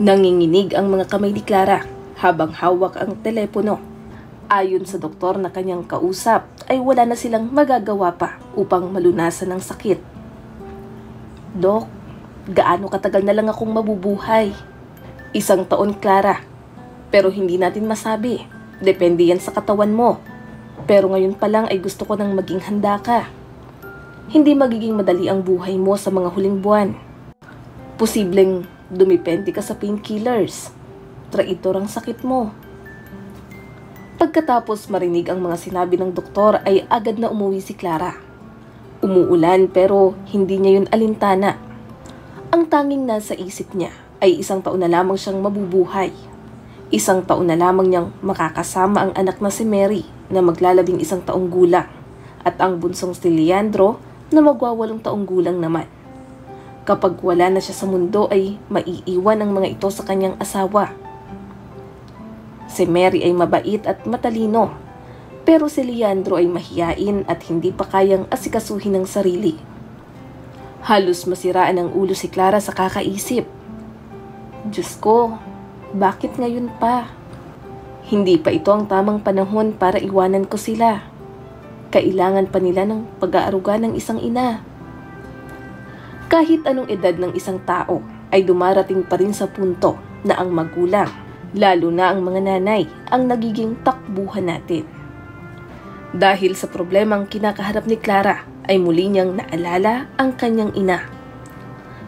Nanginginig ang mga kamay ni Clara habang hawak ang telepono. Ayon sa doktor na kanyang kausap ay wala na silang magagawa pa upang malunasan ang sakit. "Dok, gaano katagal na lang akong mabubuhay?" "1 taon, Clara. Pero hindi natin masabi. Depende yan sa katawan mo. Pero ngayon pa lang ay gusto ko nang maging handa ka. Hindi magiging madali ang buhay mo sa mga huling buwan. Posibleng dumepende ka sa painkillers. Traitor ang sakit mo." Pagkatapos marinig ang mga sinabi ng doktor ay agad na umuwi si Clara. Umuulan pero hindi niya yun alintana. Ang tanging nasa isip niya ay 1 taon na lamang siyang mabubuhay. 1 taon na lamang niyang makakasama ang anak na si Mary na maglalabing 1 taong gulang at ang bunsong si Leandro na magwa-8 taong gulang naman. Kapag wala na siya sa mundo ay maiiwan ang mga ito sa kanyang asawa. Si Mary ay mabait at matalino, pero si Leandro ay mahiyain at hindi pa kayang asikasuhin ng sarili. Halos masiraan ang ulo si Clara sa kakaisip. "Diyos ko, bakit ngayon pa? Hindi pa ito ang tamang panahon para iwanan ko sila. Kailangan pa nila ng pag-aaruga ng isang ina." Kahit anong edad ng isang tao ay dumarating pa rin sa punto na ang magulang, lalo na ang mga nanay, ang nagiging takbuhan natin. Dahil sa problemang kinakaharap ni Clara ay muli niyang naalala ang kanyang ina.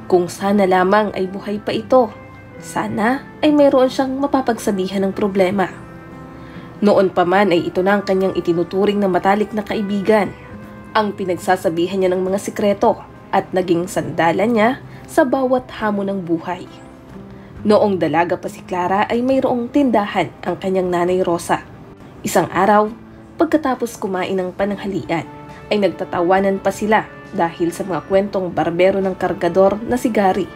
Kung sana lamang ay buhay pa ito, sana ay mayroon siyang mapapagsabihan ng problema. Noon pa man ay ito na ang kanyang itinuturing na matalik na kaibigan, ang pinagsasabihan niya ng mga sikreto at naging sandalan niya sa bawat hamon ng buhay. Noong dalaga pa si Clara ay mayroong tindahan ang kanyang nanay Rosa. Isang araw, pagkatapos kumain ng pananghalian, ay nagtatawanan pa sila dahil sa mga kwentong barbero ng kargador na si Gary.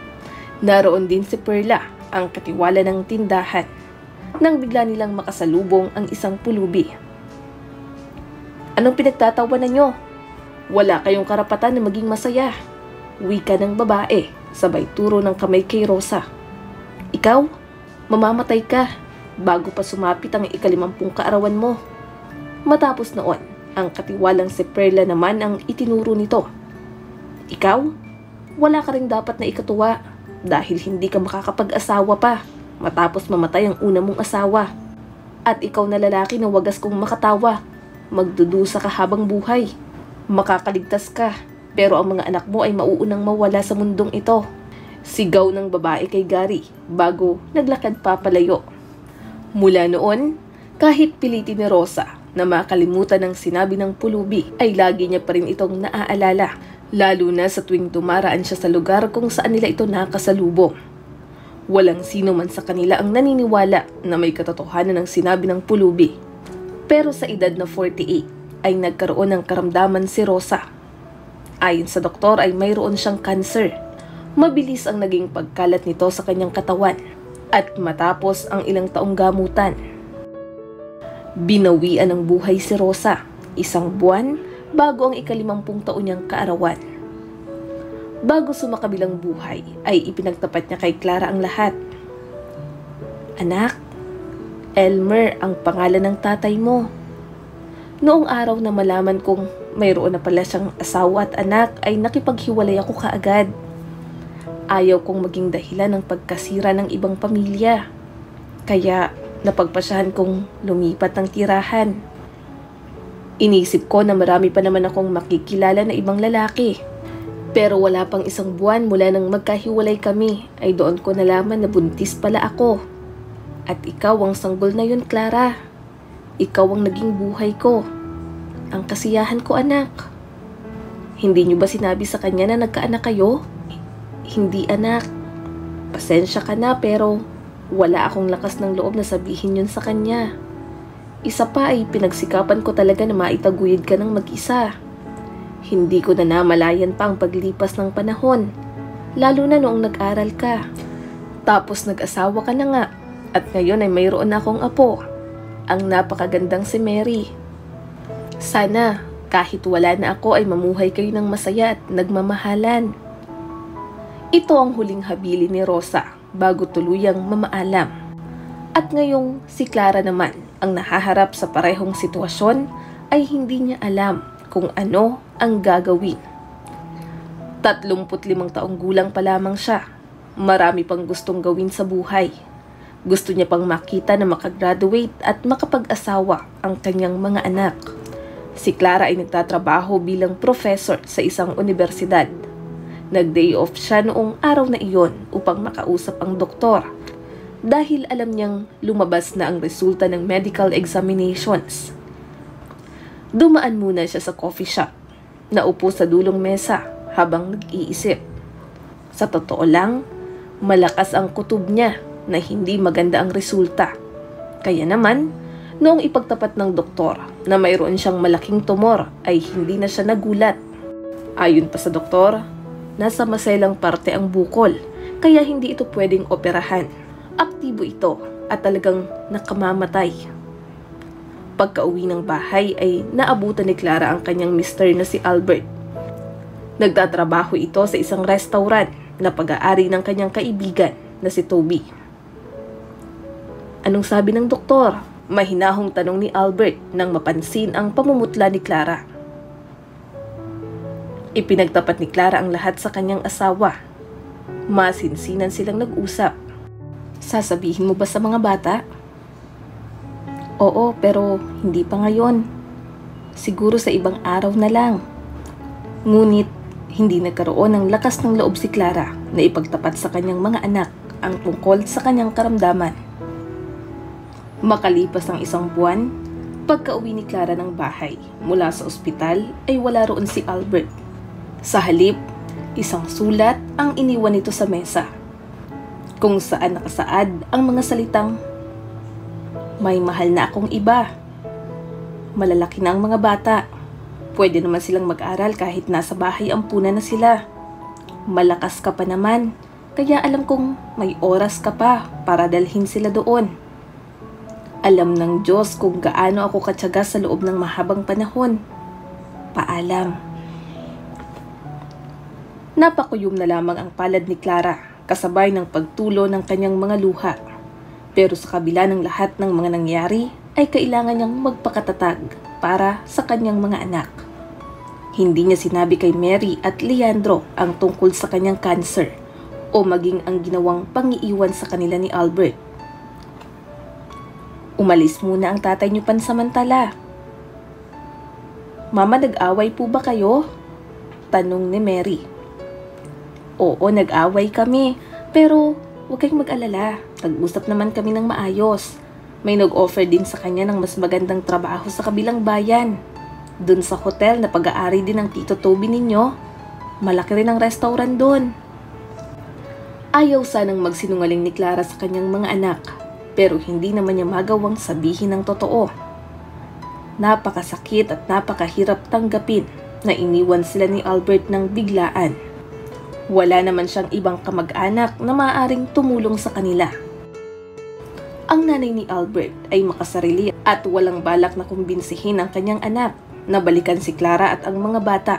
Naroon din si Perla, ang katiwala ng tindahan, nang bigla nilang makasalubong ang isang pulubi. "Anong pinagtatawanan nyo? Wala kayong karapatan na maging masaya," wika ng babae, sabay turo ng kamay kay Rosa. "Ikaw, mamamatay ka bago pa sumapit ang 50 kaarawan mo." Matapos noon, ang katiwalang si Perla naman ang itinuro nito. "Ikaw, wala ka rin dapat na ikatuwa dahil hindi ka makakapag-asawa pa matapos mamatay ang una mong asawa. At ikaw na lalaki na wagas kong makatawa, magdudusa ka habang buhay. Makakaligtas ka, pero ang mga anak mo ay mauunang mawala sa mundong ito." Sigaw ng babae kay Gary bago naglakad papalayo. Mula noon, kahit pilitin ni Rosa na makalimutan ang sinabi ng pulubi, ay lagi niya pa rin itong naaalala, lalo na sa tuwing dumaraan siya sa lugar kung saan nila ito nakasalubong. Walang sino man sa kanila ang naniniwala na may katotohanan ng sinabi ng pulubi. Pero sa edad na 48 ay nagkaroon ng karamdaman si Rosa. Ayon sa doktor ay mayroon siyang cancer. Mabilis ang naging pagkalat nito sa kanyang katawan at matapos ang ilang taong gamutan, binawian ng buhay si Rosa 1 buwan bago ang 50 taon niyang kaarawan. Bago sumakabilang buhay ay ipinagtapat niya kay Clara ang lahat. "Anak, Elmer ang pangalan ng tatay mo. Noong araw na malaman kong mayroon na pala siyang asawa at anak ay nakipaghiwalay ako kaagad. Ayaw kong maging dahilan ng pagkasira ng ibang pamilya. Kaya napagpasyahan kong lumipat ng tirahan. Inisip ko na marami pa naman akong makikilala na ibang lalaki. Pero wala pang 1 buwan mula nang magkahiwalay kami ay doon ko nalaman na buntis pala ako. At ikaw ang sanggol na yun, Clara. Ikaw ang naging buhay ko. Ang kasiyahan ko, anak." "Hindi niyo ba sinabi sa kanya na nagkaanak kayo?" "Hindi, anak. Pasensya ka na pero wala akong lakas ng loob na sabihin yun sa kanya. Isa pa ay pinagsikapan ko talaga na maitaguyod ka ng mag-isa. Hindi ko na namalayan pa ang paglipas ng panahon, lalo na noong nag-aral ka. Tapos nag-asawa ka na nga at ngayon ay mayroon na akong apo, ang napakagandang si Mary. Sana kahit wala na ako ay mamuhay kayo ng masaya at nagmamahalan." Ito ang huling habili ni Rosa bago tuluyang mamaalam. At ngayong si Clara naman ang nahaharap sa parehong sitwasyon ay hindi niya alam kung ano ang gagawin. 35 taong gulang pa lamang siya. Marami pang gustong gawin sa buhay. Gusto niya pang makita na makagraduate at makapag-asawa ang kanyang mga anak. Si Clara ay nagtatrabaho bilang professor sa isang universidad. Nag-day off siya noong araw na iyon upang makausap ang doktor dahil alam niyang lumabas na ang resulta ng medical examinations. Dumaan muna siya sa coffee shop. Naupo sa dulong mesa habang nag-iisip. Sa totoo lang, malakas ang kutob niya na hindi maganda ang resulta. Kaya naman, noong ipagtapat ng doktor na mayroon siyang malaking tumor ay hindi na siya nagulat. Ayon pa sa doktor, nasa maselang parte ang bukol kaya hindi ito pwedeng operahan. Aktibo ito at talagang nakamamatay. Pagka-uwi ng bahay ay naabutan ni Clara ang kanyang mister na si Albert. Nagtatrabaho ito sa isang restaurant na pag-aari ng kanyang kaibigan na si Toby. Anong sabi ng doktor? Mahinahong tanong ni Albert nang mapansin ang pamumutla ni Clara. Ipinagtapat ni Clara ang lahat sa kanyang asawa. Masinsinan silang nag-usap. Sasabihin mo ba sa mga bata? Oo, pero hindi pa ngayon. Siguro sa ibang araw na lang. Ngunit, hindi nagkaroon ng lakas ng loob si Clara na ipagtapat sa kanyang mga anak ang tungkol sa kanyang karamdaman. Makalipas ang isang buwan, pagka-uwi ni Clara ng bahay mula sa ospital ay wala roon si Albert. Sa halip, isang sulat ang iniwan nito sa mesa, kung saan nakasaad ang mga salitang, "May mahal na akong iba. Malalaki na ang mga bata. Pwede naman silang mag-aral kahit nasa bahay ampunan na sila. Malakas ka pa naman, kaya alam kong may oras ka pa para dalhin sila doon. Alam ng Diyos kung gaano ako katyaga sa loob ng mahabang panahon. Paalam." Napakuyom na lamang ang palad ni Clara, kasabay ng pagtulo ng kanyang mga luha. Pero sa kabila ng lahat ng mga nangyari, ay kailangan niyang magpakatatag para sa kanyang mga anak. Hindi niya sinabi kay Mary at Leandro ang tungkol sa kanyang cancer o maging ang ginawang pangiiwan sa kanila ni Albert. Umalis muna ang tatay niyo pansamantala. Mama, nag-away po ba kayo? Tanong ni Mary. Oo, nag-away kami, pero huwag kayong mag-alala. Nag-usap naman kami ng maayos. May nag-offer din sa kanya ng mas magandang trabaho sa kabilang bayan. Doon sa hotel na pag-aari din ng Tito Toby ninyo. Malaki rin ang restaurant doon. Ayaw sanang magsinungaling ni Clara sa kanyang mga anak, pero hindi naman niya magawang sabihin ng totoo. Napakasakit at napakahirap tanggapin na iniwan sila ni Albert ng biglaan. Wala naman siyang ibang kamag-anak na maaaring tumulong sa kanila. Ang nanay ni Albert ay makasarili at walang balak na kumbinsihin ang kanyang anak na balikan si Clara at ang mga bata.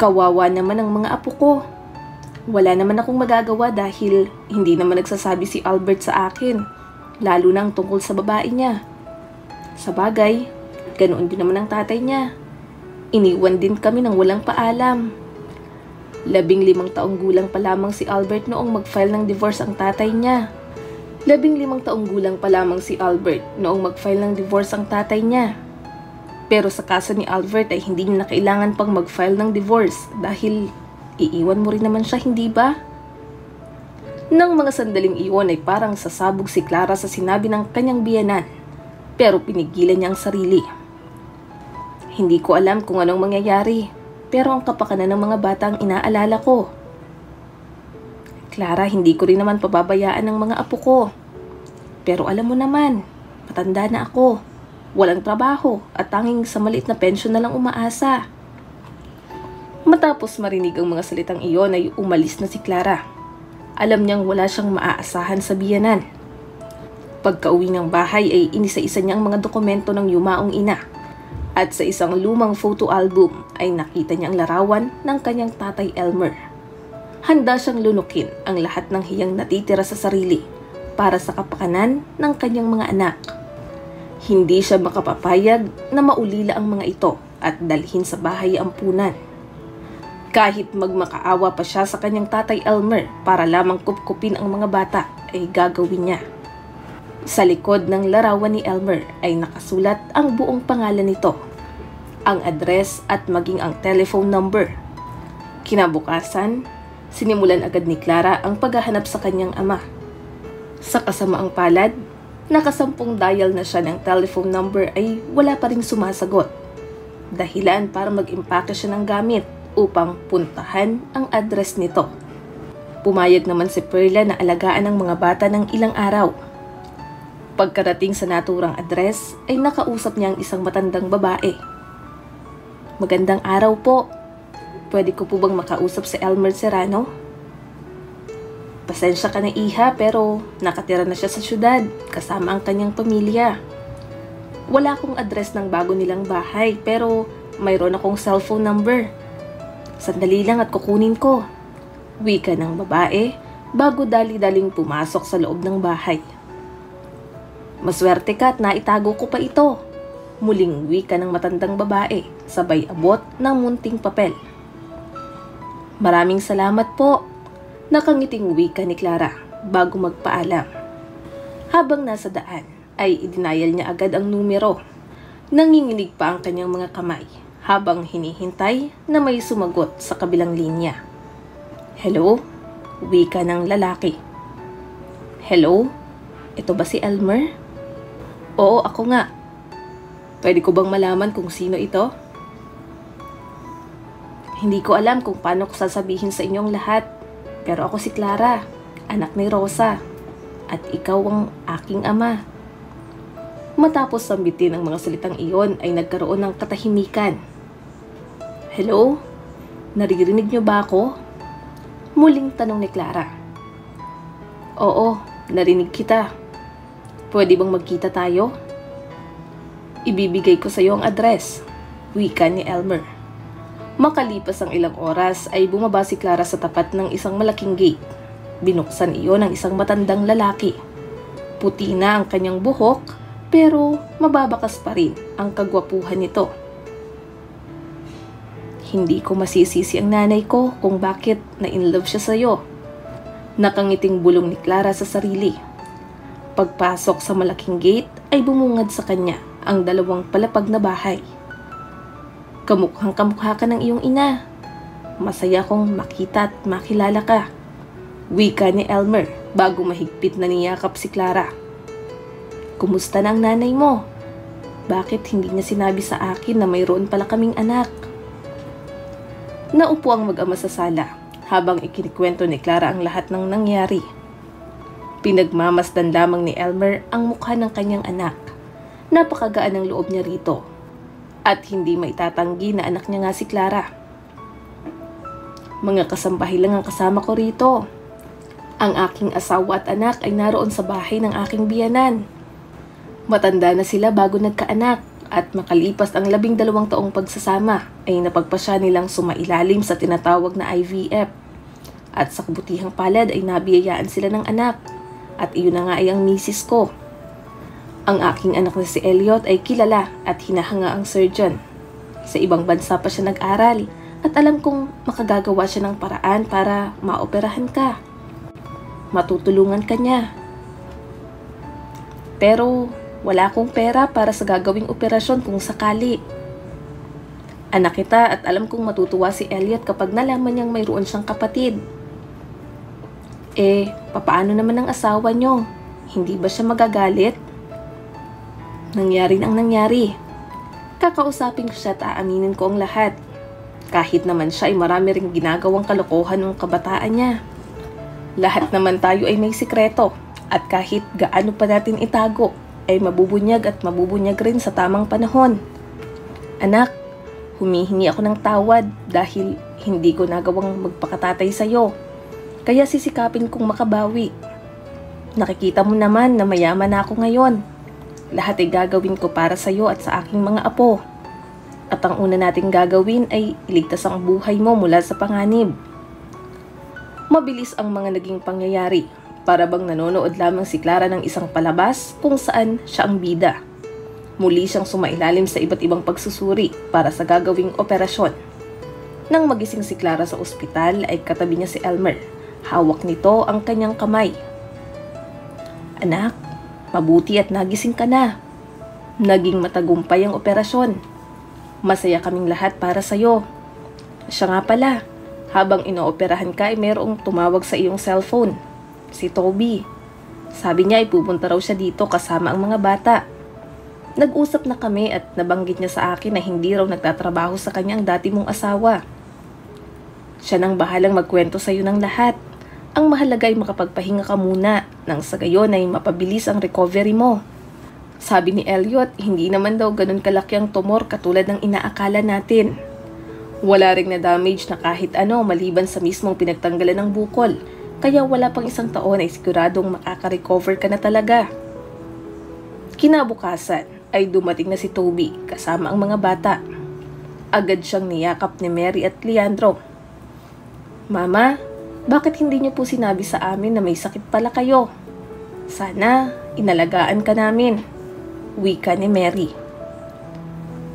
Kawawa naman ang mga apo ko. Wala naman akong magagawa dahil hindi naman nagsasabi si Albert sa akin, lalo nang tungkol sa babae niya. Sa bagay, ganoon din naman ang tatay niya. Iniwan din kami ng walang paalam. 15 taong gulang pa lamang si Albert noong mag-file ng divorce ang tatay niya. 15 taong gulang pa lamang si Albert noong mag-file ng divorce ang tatay niya. Pero sa kaso ni Albert ay hindi niya na kailangan pang mag-file ng divorce dahil iiwan mo rin naman siya, hindi ba? Nang mga sandaling iyon ay parang sasabog si Clara sa sinabi ng kanyang biyenan, pero pinigilan niya ang sarili. Hindi ko alam kung anong mangyayari, pero ang kapakanan ng mga bata ang inaalala ko. Clara, hindi ko rin naman pababayaan ng mga apo ko. Pero alam mo naman, matanda na ako, walang trabaho at tanging sa maliit na pensyon na lang umaasa. Matapos marinig ang mga salitang iyon ay umalis na si Clara. Alam niyang wala siyang maaasahan sa biyenan. Pagka-uwi ng bahay ay inisa-isa niya ang mga dokumento ng yumaong ina. At sa isang lumang photo album ay nakita niya ang larawan ng kanyang tatay Elmer. Handa siyang lunukin ang lahat ng hiyang natitira sa sarili para sa kapakanan ng kanyang mga anak. Hindi siya makapapayag na maulila ang mga ito at dalhin sa bahay ampunan. Kahit magmakaawa pa siya sa kanyang tatay Elmer para lamang kupkupin ang mga bata, ay gagawin niya. Sa likod ng larawan ni Elmer ay nakasulat ang buong pangalan nito, ang address at maging ang telephone number. Kinabukasan, sinimulan agad ni Clara ang paghahanap sa kanyang ama. Sa kasamaang palad, nakasampung dial na siya ng telephone number ay wala pa ring sumasagot. Dahilan para mag-impake siya ng gamit upang puntahan ang address nito. Pumayag naman si Perla na alagaan ang mga bata ng ilang araw. Pagkarating sa naturang address ay nakausap niya ang isang matandang babae. "Magandang araw po. Pwede ko po bang makausap si Elmer Serrano?" "Pasensya ka na, iha, pero nakatira na siya sa syudad kasama ang kanyang pamilya. Wala akong address ng bago nilang bahay, pero mayroon akong cellphone number. Sandali lang at kukunin ko," wika ng babae bago dali-daling pumasok sa loob ng bahay. "Maswerte ka at naitago ko pa ito," muling wika ng matandang babae sabay abot ng munting papel. "Maraming salamat po," nakangiting wika ni Clara bago magpaalam. Habang nasa daan ay idinayal niya agad ang numero. Nanginginig pa ang kanyang mga kamay habang hinihintay na may sumagot sa kabilang linya. "Hello?" wika ng lalaki. "Hello? Ito ba si Elmer?" "Oo, ako nga. Pwede ko bang malaman kung sino ito?" "Hindi ko alam kung paano ko sasabihin sa inyong lahat, pero ako si Clara, anak ni Rosa, at ikaw ang aking ama." Matapos sambitin ang mga salitang iyon ay nagkaroon ng katahimikan. "Hello? Naririnig niyo ba ako?" muling tanong ni Clara. "Oo, narinig kita. Pwede bang magkita tayo?" "Ibibigay ko sa iyo ang address," wika ni Elmer. Makalipas ang ilang oras ay bumaba si Clara sa tapat ng isang malaking gate. Binuksan iyon ng isang matandang lalaki. Puti na ang kanyang buhok, pero mababakas pa rin ang kagwapuhan nito. "Hindi ko masisisi ang nanay ko kung bakit na-inlove siya sa'yo," nakangiting bulong ni Clara sa sarili. Pagpasok sa malaking gate ay bumungad sa kanya ang dalawang palapag na bahay. "Kamukhang kamukha ka ng iyong ina. Masaya kong makita at makilala ka," wika ni Elmer bago mahigpit na niyakap si Clara. "Kumusta na ang nanay mo? Bakit hindi niya sinabi sa akin na mayroon pala kaming anak?" Naupo ang mag-ama sa sala habang ikinikwento ni Clara ang lahat ng nangyari. Pinagmamasdan lamang ni Elmer ang mukha ng kanyang anak. Napakagaan ang loob niya rito. At hindi maitatanggi na anak niya nga si Clara. "Mga kasambahay lang ang kasama ko rito. Ang aking asawa at anak ay naroon sa bahay ng aking biyanan. Matanda na sila bago nagkaanak at makalipas ang 12 taong pagsasama ay napagpasya nilang sumailalim sa tinatawag na IVF. At sa kabutihang palad ay nabiyayaan sila ng anak at iyon na nga ay ang misis ko. Ang aking anak na si Elliot ay kilala at hinahanga ang surgeon. Sa ibang bansa pa siya nag-aral at alam kong makagagawa siya ng paraan para maoperahan ka. Matutulungan ka niya. Pero wala akong pera para sa gagawing operasyon kung sakali. Anak kita at alam kong matutuwa si Elliot kapag nalaman niyang mayroon siyang kapatid." Papaano naman ang asawa niyo? Hindi ba siya magagalit?" "Nangyari ang nangyari. Kakausapin ko siya at aaminin ko ang lahat. Kahit naman siya ay marami ring ginagawang kalokohan ng kabataan niya. Lahat naman tayo ay may sikreto at kahit gaano pa natin itago, ay mabubunyag at mabubunyag rin sa tamang panahon. Anak, humihingi ako ng tawad dahil hindi ko nagawang magpakatatay sa'yo. Kaya sisikapin kong makabawi. Nakikita mo naman na mayaman na ako ngayon. Lahat ay gagawin ko para sa'yo at sa aking mga apo. At ang una nating gagawin ay iligtas ang buhay mo mula sa panganib. Mabilis ang mga naging pangyayari. Para bang nanonood lamang si Clara ng isang palabas kung saan siya ang bida. Muli siyang sumailalim sa iba't ibang pagsusuri para sa gagawing operasyon. Nang magising si Clara sa ospital ay katabi niya si Elmer. Hawak nito ang kanyang kamay. "Anak, mabuti at nagising ka na. Naging matagumpay ang operasyon. Masaya kaming lahat para sa'yo. Siya nga pala, habang inooperahan ka ay mayroong tumawag sa iyong cellphone. Si Toby. Sabi niya ay pupunta raw siya dito kasama ang mga bata. Nag-usap na kami at nabanggit niya sa akin na hindi raw nagtatrabaho sa kanyang dati mong asawa. Siya nang bahalang magkwento sa iyo ng lahat. Ang mahalaga ay makapagpahinga ka muna nang sa gayon ay mapabilis ang recovery mo." Sabi ni Elliot, hindi naman daw ganun kalaki ang tumor katulad ng inaakala natin. Wala ring na damage na kahit ano maliban sa mismong pinagtanggalan ng bukol. Kaya wala pang isang taon ay siguradong makaka-recover ka na talaga. Kinabukasan ay dumating na si Toby kasama ang mga bata. Agad siyang niyakap ni Mary at Leandro. "Mama, bakit hindi niyo po sinabi sa amin na may sakit pala kayo? Sana inalagaan ka namin," wika ni Mary.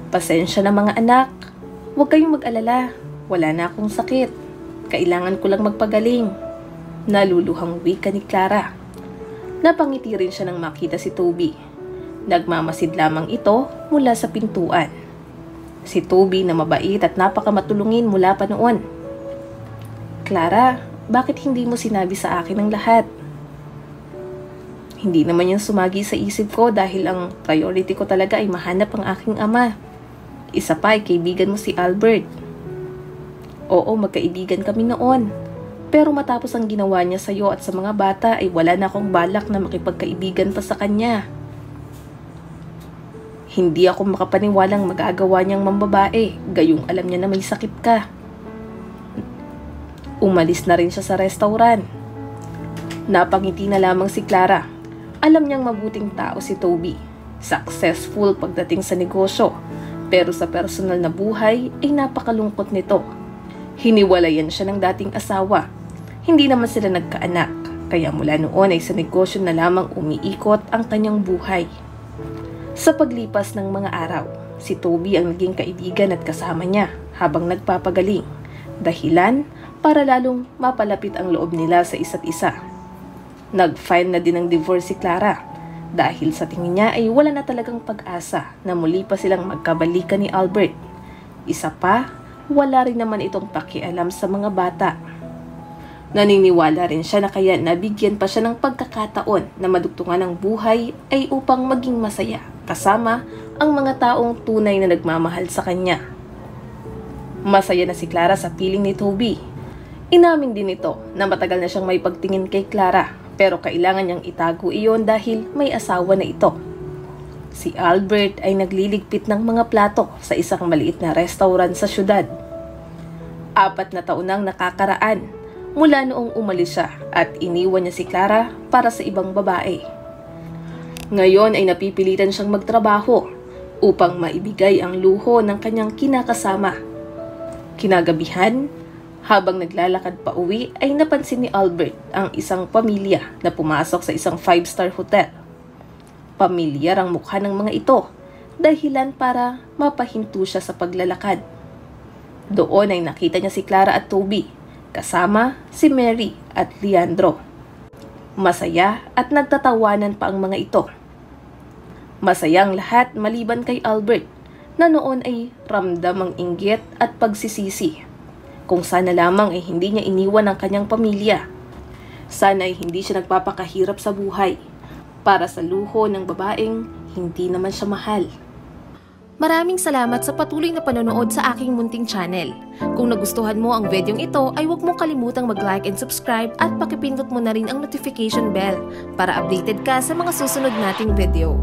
"Pasensya na mga anak. Huwag kayong mag-alala. Wala na akong sakit. Kailangan ko lang magpagaling," naluluhang wika ni Clara. Napangiti rin siya nang makita si Toby. Nagmamasid lamang ito mula sa pintuan. Si Toby na mabait at napakamatulungin mula pa noon. "Clara, bakit hindi mo sinabi sa akin ang lahat?" "Hindi naman yan sumagi sa isip ko dahil ang priority ko talaga ay mahanap ang aking ama. Isa pa ay kaibigan mo si Albert." "Oo, magkaibigan kami noon. Pero matapos ang ginawa niya sa iyo at sa mga bata ay wala na akong balak na makipagkaibigan pa sa kanya. Hindi ako makapaniwalang magagawa niyang mambabae, gayong alam niya na may sakit ka." Umalis na rin siya sa restaurant. Napangiti na lamang si Clara. Alam niyang mabuting tao si Toby. Successful pagdating sa negosyo, pero sa personal na buhay ay napakalungkot nito. Hiniwalayan siya ng dating asawa. Hindi naman sila nagkaanak, kaya mula noon ay sa negosyo na lamang umiikot ang kanyang buhay. Sa paglipas ng mga araw, si Toby ang naging kaibigan at kasama niya habang nagpapagaling. Dahilan para lalong mapalapit ang loob nila sa isa't isa. Nag-file na din ng divorce si Clara dahil sa tingin niya ay wala na talagang pag-asa na muli pa silang magkabalikan ni Albert. Isa pa, wala rin naman itong pakialam sa mga bata. Naniniwala rin siya na kaya nabigyan pa siya ng pagkakataon na madugtungan ng buhay ay upang maging masaya kasama ang mga taong tunay na nagmamahal sa kanya. Masaya na si Clara sa piling ni Toby. Inamin din ito na matagal na siyang may pagtingin kay Clara pero kailangan niyang itago iyon dahil may asawa na ito. Si Albert ay nagliligpit ng mga plato sa isang maliit na restaurant sa syudad. 4 na taon nang nakakaraan mula noong umalis siya at iniwan niya si Clara para sa ibang babae. Ngayon ay napipilitan siyang magtrabaho upang maibigay ang luho ng kanyang kinakasama. Kinagabihan, habang naglalakad pa uwi ay napansin ni Albert ang isang pamilya na pumasok sa isang 5-star hotel. Pamilyar ang mukha ng mga ito, dahilan para mapahinto siya sa paglalakad. Doon ay nakita niya si Clara at Toby, kasama si Mary at Leandro. Masaya at nagtatawanan pa ang mga ito. Masayang lahat maliban kay Albert na noon ay ramdam ang inggit at pagsisisi. Kung sana lamang ay hindi niya iniwan ang kanyang pamilya. Sana ay hindi siya nagpapakahirap sa buhay para sa luho ng babaeng hindi naman siya mahal. Maraming salamat sa patuloy na panonood sa aking munting channel. Kung nagustuhan mo ang videong ito ay huwag mong kalimutang mag-like and subscribe at pakipindot mo na rin ang notification bell para updated ka sa mga susunod nating video.